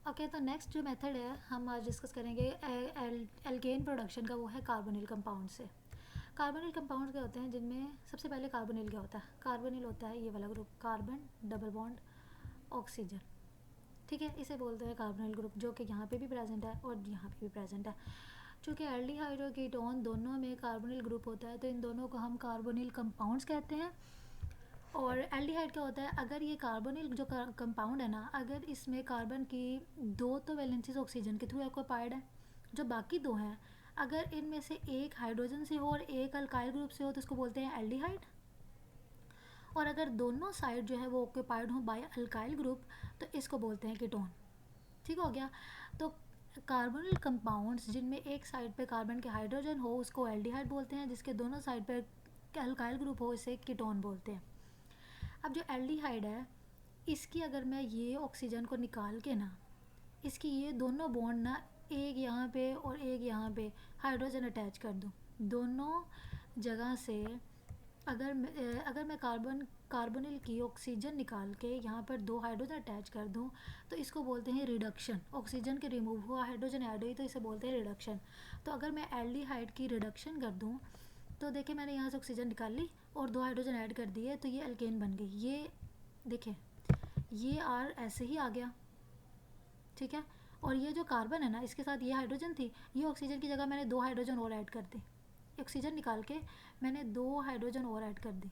Okay, तो next जो method है हम आज डिस्कस करेंगे एल्केन प्रोडक्शन का, वो है कार्बोनिल कंपाउंड से। कार्बोनिल कंपाउंड क्या होते हैं, जिनमें सबसे पहले कार्बोनिल क्या होता है, कार्बोनिल होता है ये वाला group, carbon double bond oxygen, ठीक है, इसे बोलते हैं कार्बोनिल ग्रुप, जो कि यहाँ पे भी प्रेजेंट है और यहाँ पे भी प्रेजेंट है। चूँकि एल्डिहाइड और कीटोन दोनों में कार्बोनिल ग्रुप होता है, तो इन दोनों को हम कार्बोनिल कंपाउंड्स कहते हैं। और एल्डिहाइड क्या होता है, अगर ये कार्बोनिल जो कंपाउंड है ना, अगर इसमें कार्बन की दो तो वैलेंसीज ऑक्सीजन के थ्रू ऑक्यूपाइड है, जो बाकी दो हैं अगर इनमें से एक हाइड्रोजन से हो और एक अल्काइल ग्रुप से हो तो इसको बोलते हैं एल्डिहाइड। और अगर दोनों साइड जो है वो ऑक्यूपाइड हो बाय अल्काइल ग्रुप तो इसको बोलते हैं कीटोन। ठीक हो गया। तो कार्बोनिल कंपाउंड्स जिनमें एक साइड पे कार्बन के हाइड्रोजन हो उसको एल्डिहाइड बोलते हैं, जिसके दोनों साइड पे अल्काइल ग्रुप हो इसे कीटोन बोलते हैं। अब जो एल्डिहाइड है, इसकी अगर मैं ये ऑक्सीजन को निकाल के ना, इसकी ये दोनों बॉन्ड ना, एक यहाँ पे और एक यहाँ पे हाइड्रोजन अटैच कर दूँ, दोनों जगह से अगर मैं कार्बोनिल की ऑक्सीजन निकाल के यहाँ पर दो हाइड्रोजन अटैच कर दूँ तो इसको बोलते हैं रिडक्शन। ऑक्सीजन के रिमूव हुआ, हाइड्रोजन ऐड हुई, तो इसे बोलते हैं रिडक्शन। तो अगर मैं एल्डिहाइड की रिडक्शन कर दूँ तो देखिए मैंने यहाँ से ऑक्सीजन निकाल ली और दो हाइड्रोजन ऐड कर दिए तो ये अल्केन बन गई। ये देखिए ये आर ऐसे ही आ गया, ठीक है। और ये जो कार्बन है ना, इसके साथ ये हाइड्रोजन थी, ये ऑक्सीजन की जगह मैंने दो हाइड्रोजन और ऐड कर दी, ऑक्सीजन निकाल के मैंने दो हाइड्रोजन और ऐड कर दी,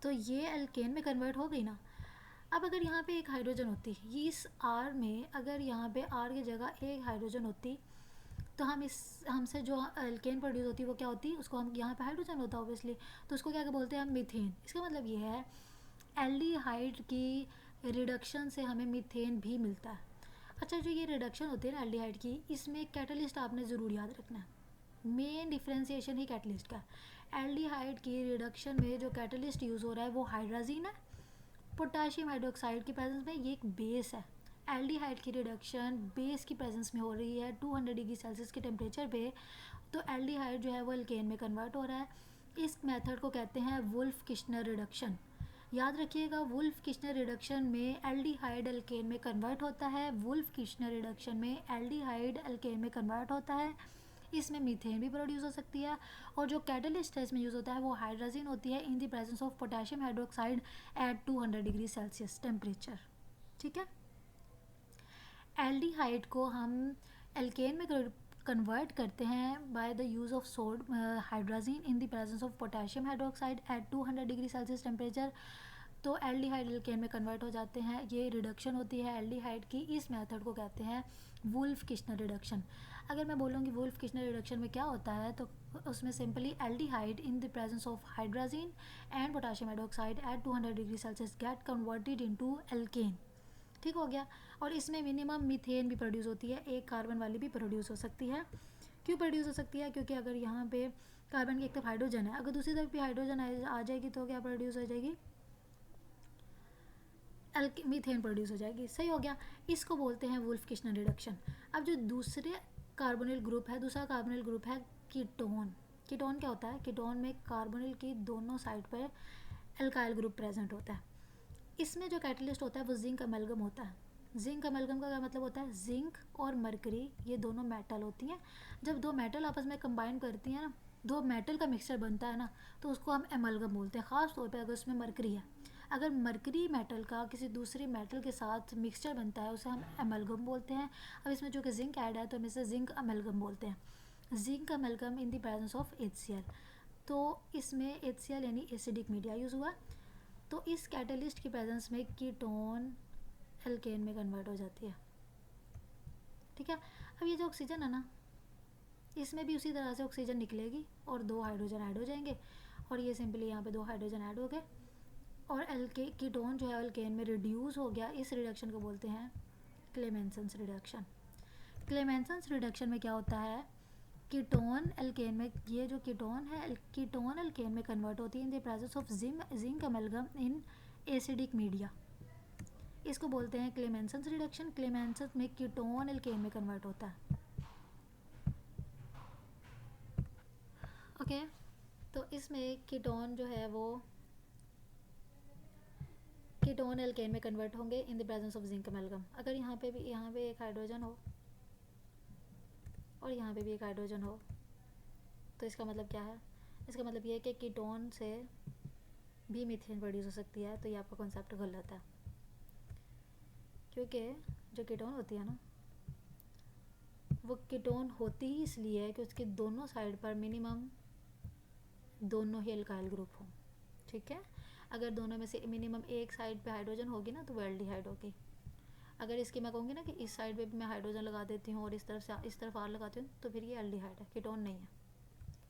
तो ये अल्केन में कन्वर्ट हो गई ना। अब अगर यहाँ पे एक हाइड्रोजन होती, ये इस आर में अगर यहाँ पे आर की जगह एक हाइड्रोजन होती तो हमसे जो अल्केन प्रोड्यूस होती वो क्या होती, उसको हम यहाँ पे हाइड्रोजन होता ऑब्वियसली, तो उसको क्या बोलते हैं हम, मीथेन। इसका मतलब ये है एल्डिहाइड की रिडक्शन से हमें मीथेन भी मिलता है। अच्छा, जो ये रिडक्शन होती है ना एल्डिहाइड की, इसमें कैटलिस्ट आपने ज़रूर याद रखना है। मेन डिफ्रेंसिएशन ही कैटलिस्ट का। एल्डिहाइड की रिडक्शन में जो कैटलिस्ट यूज़ हो रहा है वो हाइड्राजीन है, पोटाशियम हाइड्रोक्साइड की प्रेजेंस में, ये एक बेस है। एल्डिहाइड की रिडक्शन बेस की प्रेजेंस में हो रही है 200 डिग्री सेल्सियस के टेम्परेचर पे, तो एल्डिहाइड जो है वो अल्केन में कन्वर्ट हो रहा है। इस मेथड को कहते हैं वुल्फ किश्नर रिडक्शन। याद रखिएगा, वुल्फ किश्नर रिडक्शन में एल्डिहाइड अल्केन में कन्वर्ट होता है, वुल्फ किश्नर रिडक्शन में एल्डिहाइड अल्केन में कन्वर्ट होता है। इसमें मीथेन भी प्रोड्यूस हो सकती है और जो कैटलिस्ट है इसमें यूज़ होता है वो हाइड्राजीन होती है in the presence of potassium hydroxide at 200 degree Celsius temperature, ठीक है। एल्डिहाइड को हम एल्केन में कन्वर्ट करते हैं बाय द यूज़ ऑफ सोड hydrazine in the presence of potassium hydroxide at 200 degree Celsius temperature, तो एल्डिहाइड एल्केन में कन्वर्ट हो जाते हैं। ये रिडक्शन होती है एल्डिहाइड की, इस मेथड को कहते हैं वुल्फ किश्नर रिडक्शन। अगर मैं बोलूँगी वुल्फ किश्नर रिडक्शन में क्या होता है तो उसमें simply aldehyde in the presence of hydrazine and potassium hydroxide at 200 degree Celsius get converted into alkane, ठीक हो गया। और इसमें मिनिमम मीथेन भी प्रोड्यूस होती है, एक कार्बन वाली भी प्रोड्यूस हो सकती है। क्यों प्रोड्यूस हो सकती है, क्योंकि अगर यहाँ पे कार्बन की एक तरफ हाइड्रोजन है, अगर दूसरी तरफ भी हाइड्रोजन आ जाएगी तो क्या प्रोड्यूस हो जाएगी, मीथेन प्रोड्यूस हो जाएगी। सही हो गया। इसको बोलते हैं वुल्फ किश्नर रिडक्शन। अब जो दूसरा कार्बोनिल ग्रुप है कीटोन। कीटोन क्या होता है, कीटोन में कार्बोनिल की दोनों साइड पर अल्काइल ग्रुप प्रेजेंट होता है। इसमें जो कैटलिस्ट होता है वो जिंक अमेलगम होता है। जिंक अमेलगम का क्या मतलब होता है, जिंक और मरकरी ये दोनों मेटल होती हैं, जब दो मेटल आपस में कंबाइन करती हैं ना, दो मेटल का मिक्सचर बनता है ना, तो उसको हम एमलगम बोलते हैं। ख़ास तौर पे अगर उसमें मरकरी है, अगर मरकरी मेटल का किसी दूसरी मेटल के साथ मिक्सचर बनता है उसे हम एमलगम बोलते हैं। अब इसमें जो कि जिंक ऐड है तो हम इसे जिंक अमेलगम बोलते हैं। Zinc amalgam in the presence of HCl, तो इसमें HCl यानी एसिडिक मीडिया यूज़ हुआ, तो इस कैटलिस्ट की प्रेजेंस में कीटोन एल्केन में कन्वर्ट हो जाती है, ठीक है। अब ये जो ऑक्सीजन है ना, इसमें भी उसी तरह से ऑक्सीजन निकलेगी और दो हाइड्रोजन ऐड हो जाएंगे और ये सिंपली यहाँ पे दो हाइड्रोजन ऐड हो गए और कीटोन जो है अल्केन में रिड्यूस हो गया। इस रिडक्शन को बोलते हैं क्लेमेंसन्स रिडक्शन। क्लेमेंसन्स रिडक्शन में क्या होता है, कीटोन एल्केन में, ये जो कीटोन है कीटोन एल्केन में कन्वर्ट होती है in the presence of zinc amalgam in acidic media, इसको बोलते हैं क्लेमेंसन्स रिडक्शन। क्लेमेंसन्स में कीटोन एल्केन में कन्वर्ट होता है, ओके। तो इसमें कीटोन जो है वो कीटोन एल्केन में कन्वर्ट होंगे in the presence of zinc amalgam. अगर यहाँ पे एक हाइड्रोजन हो और यहाँ पे भी एक हाइड्रोजन हो तो इसका मतलब क्या है? इसका मतलब ये है कि कीटोन से भी मीथेन प्रोड्यूस हो सकती है। तो ये आपका कॉन्सेप्ट गलत है, क्योंकि जो कीटोन होती है ना, वो कीटोन होती ही इसलिए है कि उसके दोनों साइड पर मिनिमम दोनों ही अल्काइल ग्रुप हों। ठीक है, अगर दोनों में से मिनिमम एक साइड पे हाइड्रोजन होगी ना तो वो एल्डिहाइड होगी। अगर इसकी मैं कहूँगी ना कि इस साइड पे भी मैं हाइड्रोजन लगा देती हूँ और इस तरफ से इस तरफ आर लगाती हूँ तो फिर ये एल्डिहाइड है, कीटोन नहीं है।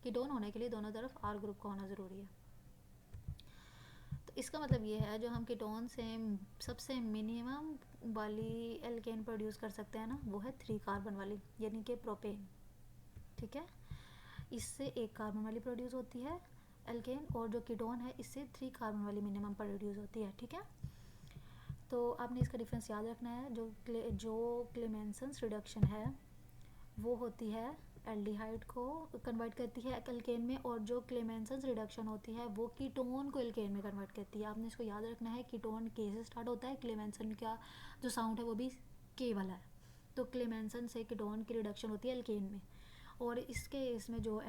कीटोन होने के लिए दोनों तरफ आर ग्रुप का होना ज़रूरी है। तो इसका मतलब ये है जो हम कीटोन से सबसे मिनिमम वाली एल्केन प्रोड्यूस कर सकते हैं ना, वो है 3 कार्बन वाली, यानी कि प्रोपेन। ठीक है, इससे 1 कार्बन वाली प्रोड्यूस होती है एल्केन, और जो कीटोन है इससे 3 कार्बन वाली मिनिमम प्रोड्यूस होती है। ठीक है, तो आपने इसका डिफरेंस याद रखना है। जो क्लेमेंसन्स रिडक्शन है वो होती है एल्डिहाइड को कन्वर्ट करती है एल्केन में, और जो क्लेमेंसन्स रिडक्शन होती है वो कीटोन को एल्केन में कन्वर्ट करती है। आपने इसको याद रखना है, कीटोन के से स्टार्ट होता है, क्लेमेंसन का जो साउंड है वो भी के वाला है। तो क्लेमेंसन से कीटोन की रिडक्शन होती है एल्केन में, और इसके इसमें जो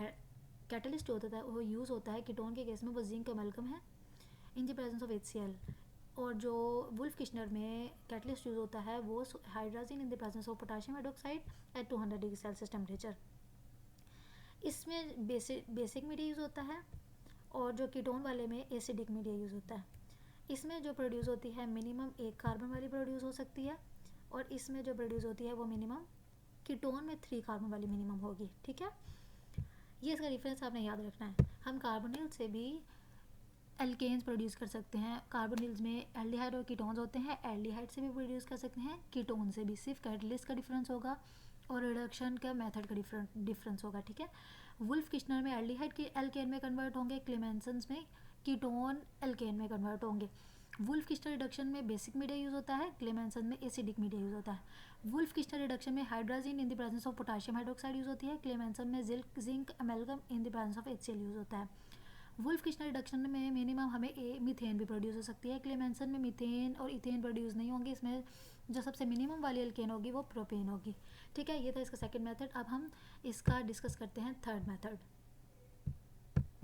कैटलिस्ट होता है वो यूज़ होता है कीटोन के केस में वो जिंक अमेलगम है in the presence of HCl। और जो वुल्फ किश्नर में कैटलिस्ट यूज़ होता है वो hydrogen in the presence of potassium hydroxide at 200 degree Celsius temperature. इसमें बेसिक मीडिया यूज़ होता है, और जो कीटोन वाले में एसिडिक मीडिया यूज़ होता है। इसमें जो प्रोड्यूस होती है मिनिमम 1 कार्बन वाली प्रोड्यूस हो सकती है, और इसमें जो प्रोड्यूस होती है वो मिनिमम कीटोन में 3 कार्बन वाली मिनिमम होगी। ठीक है, ये इसका रेफरेंस आपने याद रखना है। हम कार्बोनिल से भी एल्केन्स प्रोड्यूस कर सकते हैं। कार्बोनिल्स में एल्डिहाइड और कीटोन्स होते हैं, एल्डिहाइड से भी प्रोड्यूस कर सकते हैं, कीटोन से भी। सिर्फ कैटलिस्ट का डिफरेंस होगा और रिडक्शन का मेथड का डिफरेंस होगा। ठीक है, वुल्फ किश्नर में एल्डिहाइड के एल्केन में कन्वर्ट होंगे, क्लेमेंसन्स में कीटोन एल्केन में कन्वर्ट होंगे। वुल्फ किश्नर रिडक्शन में बेसिक मीडिया यूज़ होता है, क्लेमेंसन में एसिडिक मीडिया यूज़ होता है। वुल्फ किश्नर रिडक्शन में hydrogen in the presence of potassium hydroxide use होती है, क्लेमेंसन में zinc amalgam in the presence of HCl use होता है। वुल्फ किश्नर रिडक्शन में मिनिमम हमें मीथेन भी प्रोड्यूस हो सकती है, क्लेमेंसन में मीथेन और इथेन प्रोड्यूस नहीं होंगे। इसमें जो सबसे मिनिमम वाली एल्केन होगी वो प्रोपेन होगी। ठीक है, ये था इसका सेकंड मेथड। अब हम इसका डिस्कस करते हैं थर्ड मेथड।